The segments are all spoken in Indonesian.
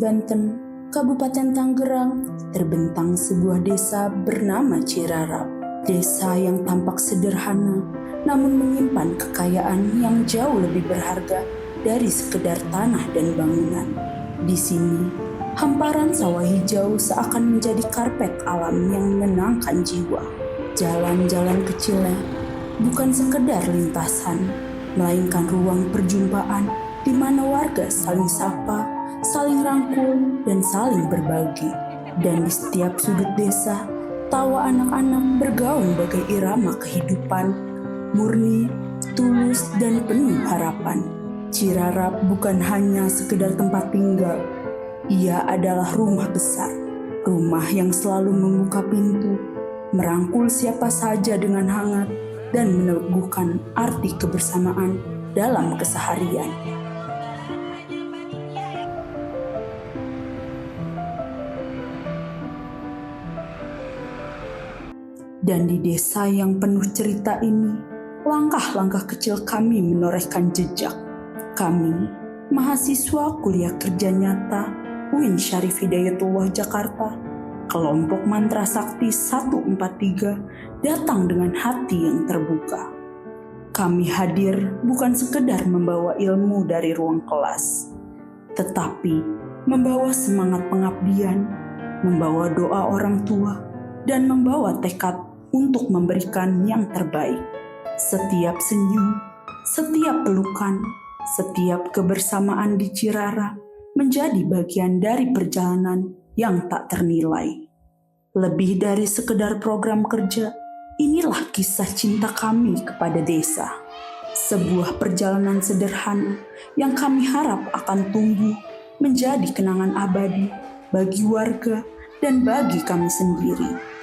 Banten, Kabupaten Tangerang, terbentang sebuah desa bernama Cirarap. Desa yang tampak sederhana, namun menyimpan kekayaan yang jauh lebih berharga dari sekedar tanah dan bangunan. Di sini, hamparan sawah hijau seakan menjadi karpet alam yang menenangkan jiwa. Jalan-jalan kecilnya bukan sekedar lintasan, melainkan ruang perjumpaan di mana warga saling sapa, saling rangkul, dan saling berbagi. Dan di setiap sudut desa, tawa anak-anak bergaung bagai irama kehidupan, murni, tulus, dan penuh harapan. Cirarap bukan hanya sekedar tempat tinggal, ia adalah rumah besar. Rumah yang selalu membuka pintu, merangkul siapa saja dengan hangat, dan meneguhkan arti kebersamaan dalam keseharian. Dan di desa yang penuh cerita ini, langkah-langkah kecil kami menorehkan jejak. Kami, mahasiswa kuliah kerja nyata UIN Syarif Hidayatullah Jakarta, kelompok Mantra Sakti 143, datang dengan hati yang terbuka. Kami hadir bukan sekedar membawa ilmu dari ruang kelas, tetapi membawa semangat pengabdian, membawa doa orang tua, dan membawa tekad untuk memberikan yang terbaik. Setiap senyum, setiap pelukan, setiap kebersamaan di Cirarap menjadi bagian dari perjalanan yang tak ternilai. Lebih dari sekedar program kerja, inilah kisah cinta kami kepada desa. Sebuah perjalanan sederhana yang kami harap akan tumbuh menjadi kenangan abadi bagi warga dan bagi kami sendiri.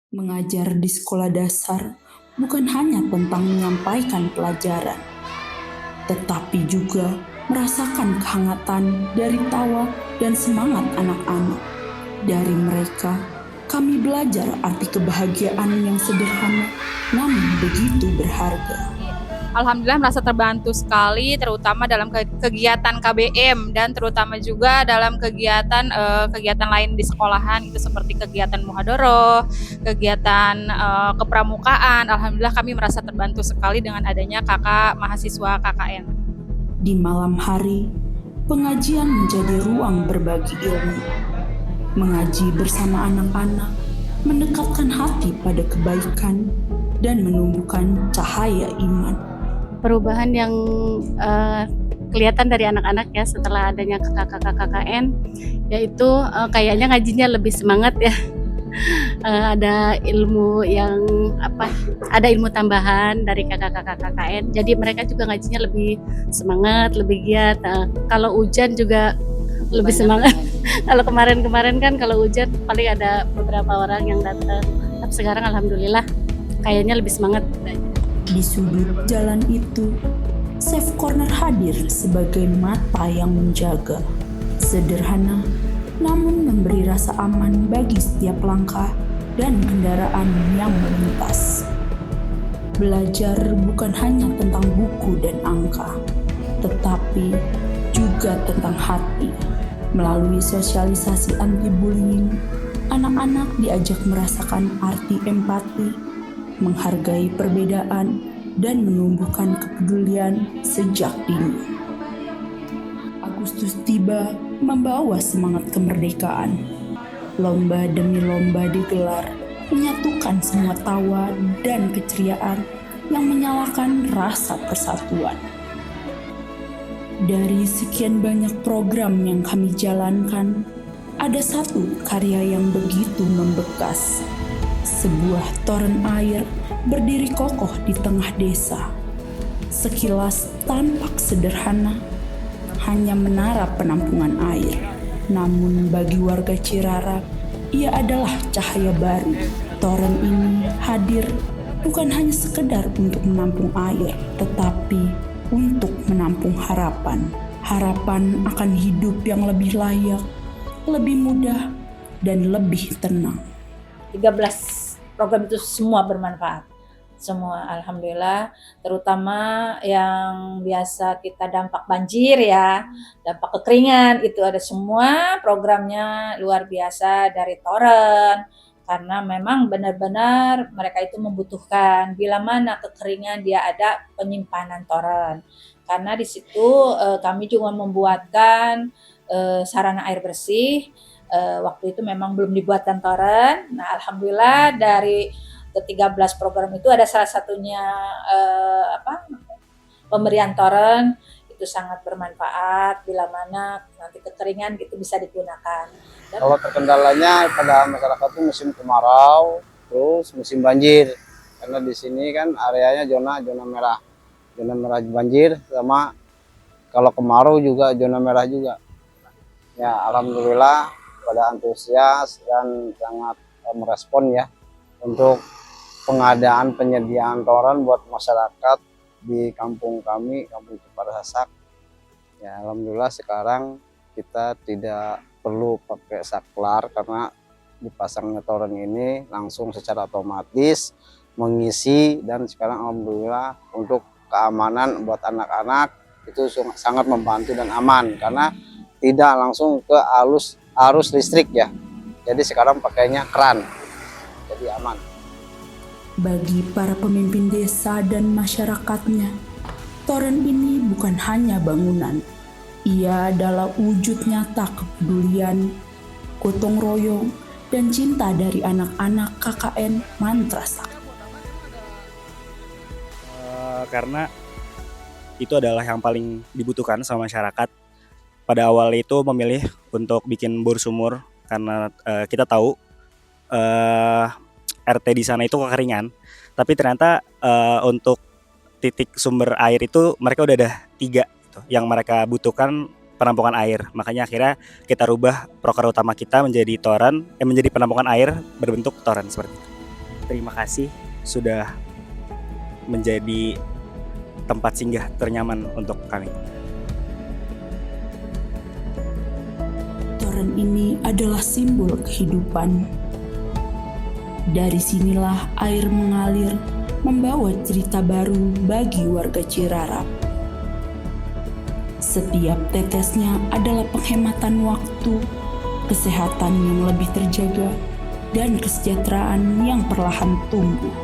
Mengajar di sekolah dasar bukan hanya tentang menyampaikan pelajaran, tetapi juga merasakan kehangatan dari tawa dan semangat anak-anak. Dari mereka, kami belajar arti kebahagiaan yang sederhana namun begitu berharga. Alhamdulillah merasa terbantu sekali, terutama dalam kegiatan KBM dan terutama juga dalam kegiatan lain di sekolahan, itu seperti kegiatan muhadharah, kegiatan kepramukaan. Alhamdulillah kami merasa terbantu sekali dengan adanya kakak mahasiswa KKN. Di malam hari, pengajian menjadi ruang berbagi ilmu. Mengaji bersama anak-anak, mendekatkan hati pada kebaikan dan menumbuhkan cahaya iman. Perubahan yang kelihatan dari anak-anak ya setelah adanya kakak-kakak KKN, yaitu kayaknya ngajinya lebih semangat ya. Ada ilmu yang ada ilmu tambahan dari kakak-kakak KKN, jadi mereka juga ngajinya lebih semangat, lebih giat. Kalau hujan juga lebih semangat. Kalau kemarin-kemarin kan kalau hujan paling ada beberapa orang yang datang, tapi sekarang alhamdulillah kayaknya lebih semangat. Di sudut jalan itu, Safe Corner hadir sebagai mata yang menjaga. Sederhana, namun memberi rasa aman bagi setiap langkah dan kendaraan yang melintas. Belajar bukan hanya tentang buku dan angka, tetapi juga tentang hati. Melalui sosialisasi anti-bullying, anak-anak diajak merasakan arti empati, menghargai perbedaan, dan menumbuhkan kepedulian sejak dini. Agustus tiba membawa semangat kemerdekaan. Lomba demi lomba digelar, menyatukan semua tawa dan keceriaan yang menyalakan rasa persatuan. Dari sekian banyak program yang kami jalankan, ada satu karya yang begitu membekas. Sebuah toren air berdiri kokoh di tengah desa. Sekilas tampak sederhana, hanya menara penampungan air. Namun bagi warga Cirarap, ia adalah cahaya baru. Toren ini hadir bukan hanya sekedar untuk menampung air, tetapi untuk menampung harapan. Harapan akan hidup yang lebih layak, lebih mudah, dan lebih tenang. 13 program itu semua bermanfaat. Semua alhamdulillah, terutama yang biasa kita dampak banjir ya, dampak kekeringan itu ada semua programnya luar biasa dari Toren. Karena memang benar-benar mereka itu membutuhkan bila mana kekeringan dia ada penyimpanan Toren. Karena di situ kami juga membuatkan sarana air bersih. Waktu itu memang belum dibuatkan Toren. Nah, alhamdulillah dari ke-13 program itu ada salah satunya pemberian Toren itu sangat bermanfaat bila mana nanti kekeringan gitu bisa digunakan. Dan kalau terkendalanya pada masyarakat itu musim kemarau, terus musim banjir. Karena di sini kan areanya zona merah banjir, sama kalau kemarau juga zona merah juga. Ya alhamdulillah pada antusias dan sangat merespon ya untuk pengadaan penyediaan Toren buat masyarakat di kampung kami, Kampung Ciparesasak. Ya alhamdulillah sekarang kita tidak perlu pakai saklar karena dipasangnya Toren ini langsung secara otomatis mengisi, dan sekarang alhamdulillah untuk keamanan buat anak-anak itu sangat membantu dan aman karena tidak langsung ke arus listrik ya. Jadi sekarang pakainya keran. Jadi aman. Bagi para pemimpin desa dan masyarakatnya, Toren ini bukan hanya bangunan. Ia adalah wujud nyata kepedulian, gotong royong, dan cinta dari anak-anak KKN Mantra Sakti. Karena itu adalah yang paling dibutuhkan sama masyarakat. Pada awal itu memilih untuk bikin bor sumur karena kita tahu RT di sana itu kekeringan, tapi ternyata untuk titik sumber air itu mereka udah ada 3 gitu, yang mereka butuhkan penampungan air. Makanya akhirnya kita rubah proker utama kita menjadi Toren, menjadi penampungan air berbentuk Toren seperti itu. Terima kasih sudah menjadi tempat singgah ternyaman untuk kami. Toren ini adalah simbol kehidupan. Dari sinilah air mengalir, membawa cerita baru bagi warga Cirarap. Setiap tetesnya adalah penghematan waktu, kesehatan yang lebih terjaga, dan kesejahteraan yang perlahan tumbuh.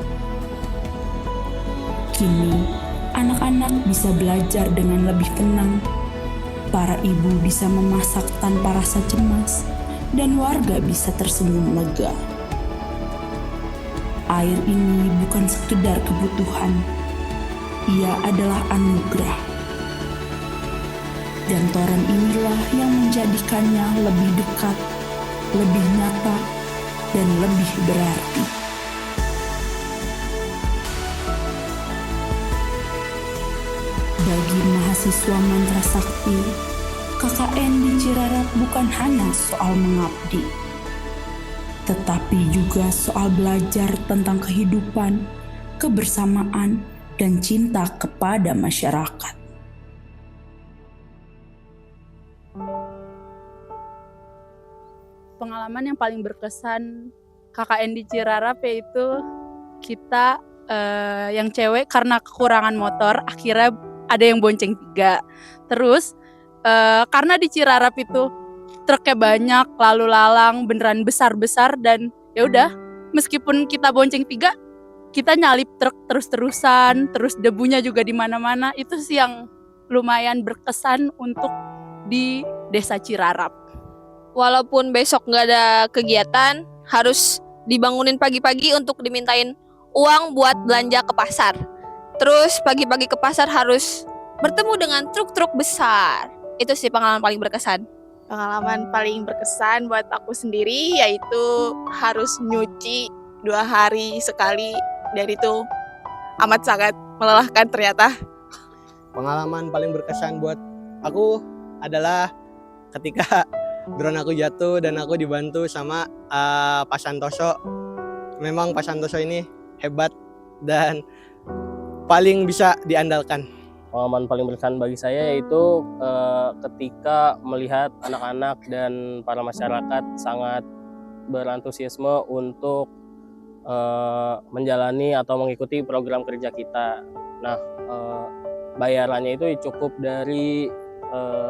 Kini, anak-anak bisa belajar dengan lebih tenang, para ibu bisa memasak tanpa rasa cemas, dan warga bisa tersenyum lega. Air ini bukan sekedar kebutuhan, ia adalah anugerah. Dan Toren inilah yang menjadikannya lebih dekat, lebih nyata, dan lebih berarti. Bagi mahasiswa Mantra Sakti, KKN di Cirarap bukan hanya soal mengabdi, tetapi juga soal belajar tentang kehidupan, kebersamaan, dan cinta kepada masyarakat. Pengalaman yang paling berkesan KKN di Cirarap yaitu kita yang cewek karena kekurangan motor akhirnya ada yang bonceng 3. Terus karena di Cirarap itu truknya banyak, lalu lalang, beneran besar-besar, dan ya udah, meskipun kita bonceng 3, kita nyalip truk terus-terusan, terus debunya juga di mana-mana. Itu sih yang lumayan berkesan untuk di Desa Cirarap. Walaupun besok nggak ada kegiatan, harus dibangunin pagi-pagi untuk dimintain uang buat belanja ke pasar. Terus pagi-pagi ke pasar harus bertemu dengan truk-truk besar. Itu sih pengalaman paling berkesan. Pengalaman paling berkesan buat aku sendiri yaitu harus nyuci 2 hari sekali, dan itu amat sangat melelahkan ternyata. Pengalaman paling berkesan buat aku adalah ketika drone aku jatuh dan aku dibantu sama Pak Santoso. Memang Pak Santoso ini hebat dan paling bisa diandalkan. Pengalaman paling berkesan bagi saya yaitu ketika melihat anak-anak dan para masyarakat sangat berantusiasme untuk menjalani atau mengikuti program kerja kita. Nah, bayarannya itu cukup dari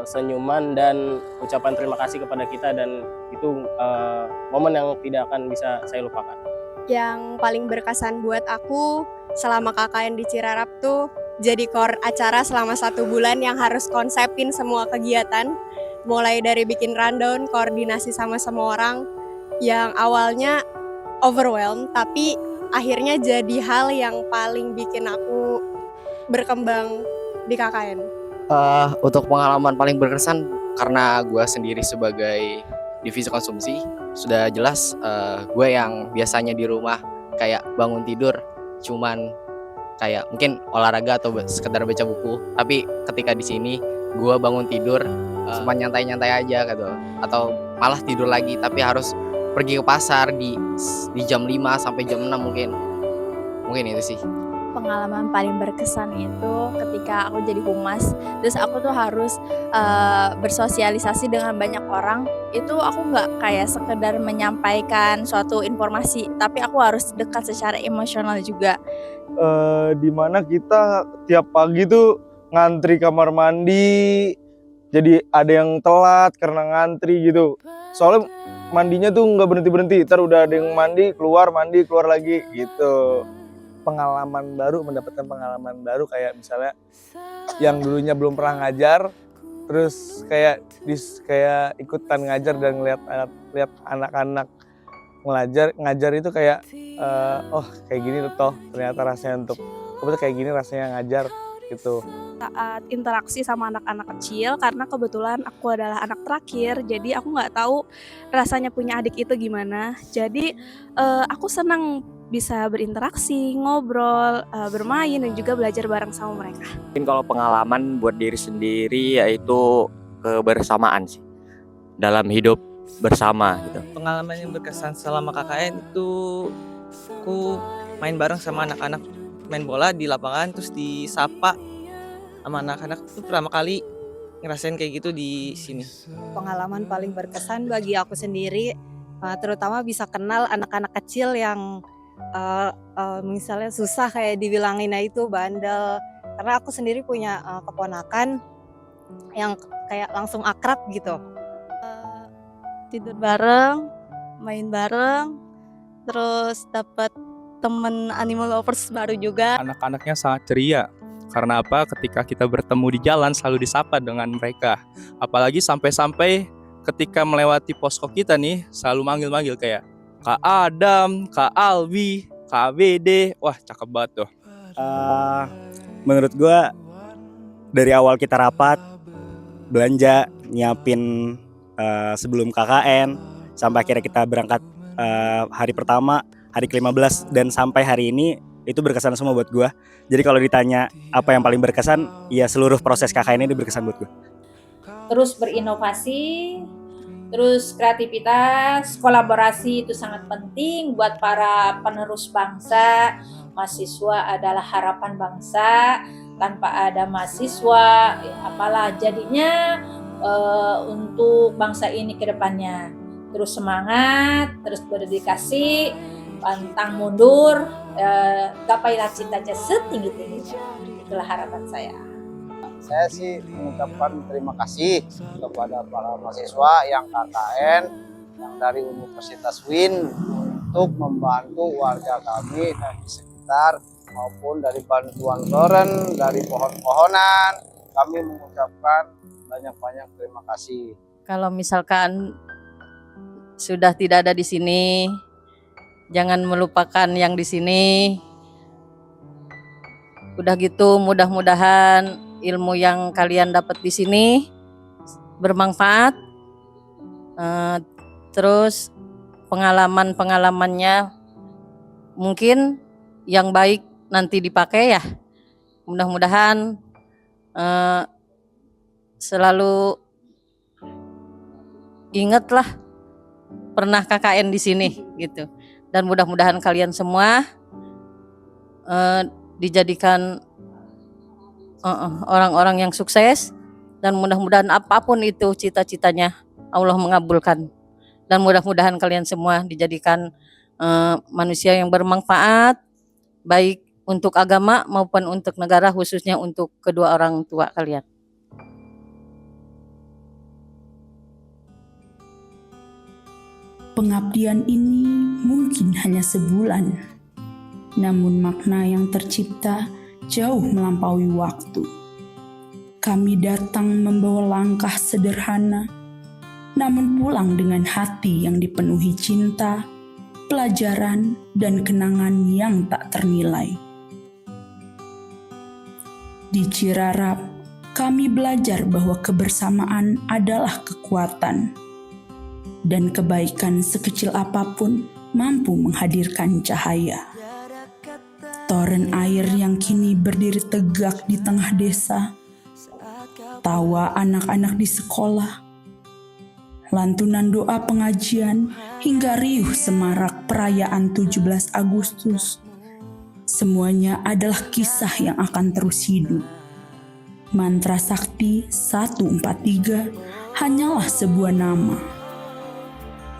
senyuman dan ucapan terima kasih kepada kita, dan itu momen yang tidak akan bisa saya lupakan. Yang paling berkesan buat aku selama KKN di Cirarap tuh jadi core acara selama 1 bulan yang harus konsepin semua kegiatan, mulai dari bikin rundown, koordinasi sama semua orang yang awalnya overwhelmed, tapi akhirnya jadi hal yang paling bikin aku berkembang di KKN. Untuk pengalaman paling berkesan karena gue sendiri sebagai divisi konsumsi, sudah jelas gue yang biasanya di rumah kayak bangun tidur cuman kayak mungkin olahraga atau sekedar baca buku, tapi ketika di sini gue bangun tidur cuma nyantai-nyantai aja gitu, atau malah tidur lagi tapi harus pergi ke pasar di jam 5 sampai jam 6 mungkin itu sih. Pengalaman paling berkesan itu ketika aku jadi humas, terus aku tuh harus bersosialisasi dengan banyak orang. Itu aku nggak kayak sekedar menyampaikan suatu informasi, tapi aku harus dekat secara emosional juga. Dimana kita tiap pagi tuh ngantri kamar mandi, jadi ada yang telat karena ngantri gitu. Soalnya mandinya tuh nggak berhenti-berhenti, ntar udah ada yang mandi keluar lagi gitu. Mendapatkan pengalaman baru kayak misalnya yang dulunya belum pernah ngajar, terus kayak ikutan ngajar dan lihat anak-anak ngajar itu kayak oh kayak gini toh ternyata rasanya kayak gini rasanya ngajar gitu. Saat interaksi sama anak-anak kecil, karena kebetulan aku adalah anak terakhir, jadi aku nggak tahu rasanya punya adik itu gimana. Jadi aku senang bisa berinteraksi, ngobrol, bermain, dan juga belajar bareng sama mereka. Mungkin kalau pengalaman buat diri sendiri yaitu kebersamaan sih dalam hidup bersama gitu. Pengalaman yang berkesan selama KKN itu aku main bareng sama anak-anak, main bola di lapangan terus disapa sama anak-anak. Itu pertama kali ngerasain kayak gitu di sini. Pengalaman paling berkesan bagi aku sendiri terutama bisa kenal anak-anak kecil yang misalnya susah kayak dibilanginnya itu bandel, karena aku sendiri punya keponakan yang kayak langsung akrab gitu. Tidur bareng, main bareng, terus dapat temen animal lovers baru juga. Anak-anaknya sangat ceria. Karena apa? Ketika kita bertemu di jalan selalu disapa dengan mereka. Apalagi sampai-sampai ketika melewati posko kita nih selalu manggil-manggil kayak Kak Adam, Kak Alwi, Kak BD. Wah, cakep banget tuh. Menurut gue dari awal kita rapat, belanja, nyiapin sebelum KKN, sampai akhirnya kita berangkat hari pertama, hari ke-15, dan sampai hari ini itu berkesan semua buat gue. Jadi kalau ditanya apa yang paling berkesan, ya seluruh proses KKN ini berkesan buat gue. Terus berinovasi, terus kreativitas, kolaborasi itu sangat penting buat para penerus bangsa. Mahasiswa adalah harapan bangsa. Tanpa ada mahasiswa, apalah jadinya untuk bangsa ini ke depannya. Terus semangat, terus berdedikasi, pantang mundur, gapailah cita-cita setinggi-tingginya. Itulah harapan saya. Saya sih mengucapkan terima kasih kepada para mahasiswa yang KKN yang dari Universitas UIN untuk membantu warga kami di sekitar, maupun dari bantuan toren, dari pohon-pohonan. Kami mengucapkan banyak-banyak terima kasih. Kalau misalkan sudah tidak ada di sini, jangan melupakan yang di sini. Udah gitu, mudah-mudahan ilmu yang kalian dapat di sini bermanfaat. Terus pengalaman-pengalamannya mungkin yang baik nanti dipakai ya. Mudah-mudahan selalu ingatlah pernah KKN di sini gitu. Dan mudah-mudahan kalian semua dijadikan orang-orang yang sukses, dan mudah-mudahan apapun itu cita-citanya Allah mengabulkan. dan mudah-mudahan kalian semua dijadikan manusia yang bermanfaat baik untuk agama maupun untuk negara, khususnya untuk kedua orang tua kalian. Pengabdian ini mungkin hanya sebulan, namun makna yang tercipta jauh melampaui waktu. Kami datang membawa langkah sederhana, namun pulang dengan hati yang dipenuhi cinta, pelajaran, dan kenangan yang tak ternilai. Di Cirarap, kami belajar bahwa kebersamaan adalah kekuatan, dan kebaikan sekecil apapun mampu menghadirkan cahaya. Toren air yang kini berdiri tegak di tengah desa, tawa anak-anak di sekolah, lantunan doa pengajian, hingga riuh semarak perayaan 17 Agustus. Semuanya adalah kisah yang akan terus hidup. Mantra Sakti 143 hanyalah sebuah nama.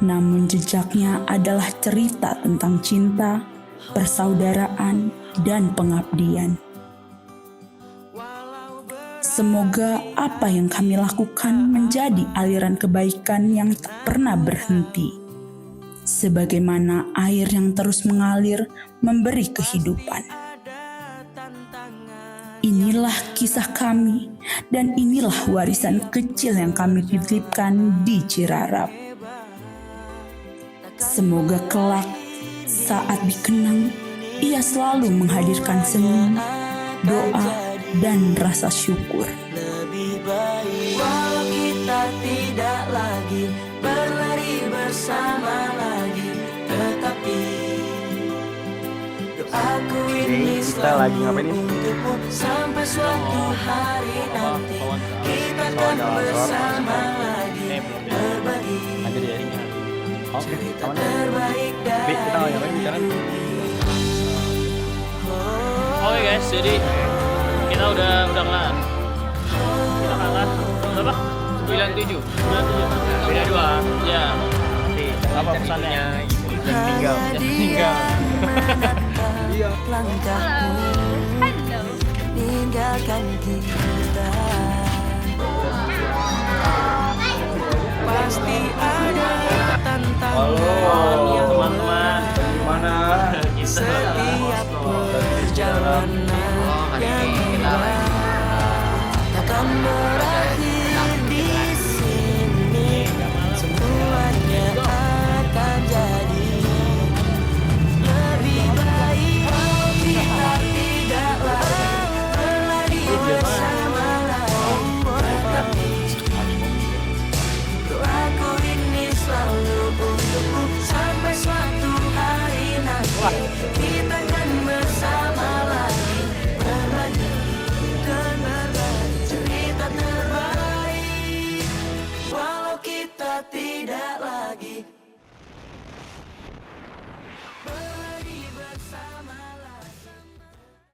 Namun jejaknya adalah cerita tentang cinta, persaudaraan, dan pengabdian. Semoga apa yang kami lakukan menjadi aliran kebaikan yang tak pernah berhenti. Sebagaimana air yang terus mengalir memberi kehidupan. Inilah kisah kami dan inilah warisan kecil yang kami titipkan di Cirarap. Semoga kelak saat dikenang ia selalu menghadirkan senyum, doa, dan rasa syukur. Lebih baik walau kita tidak lagi berlari bersama lagi, tetapi doaku ini selalu untukmu sampai suatu hari nanti kita akan bersama lagi berbagi cerita terbaik dari Oke guys, jadi kita udah kelar. Kita kalah berapa? 97. Beda 2. Ya. Apa pesannya? Tinggal. Langkahmu tinggalkan kita. Pasti ada tantangan yang teman-teman. Gimana? Setiap perjalanan yang berat akan berakhir di sini. Semuanya akan jadi lebih baik. Kita tidak lagi bersama lagi, doaku ini selalu untukmu sampai suatu hari nanti kita akan bersama lagi berbagi dan berbagi cerita terbaik walau kita tidak lagi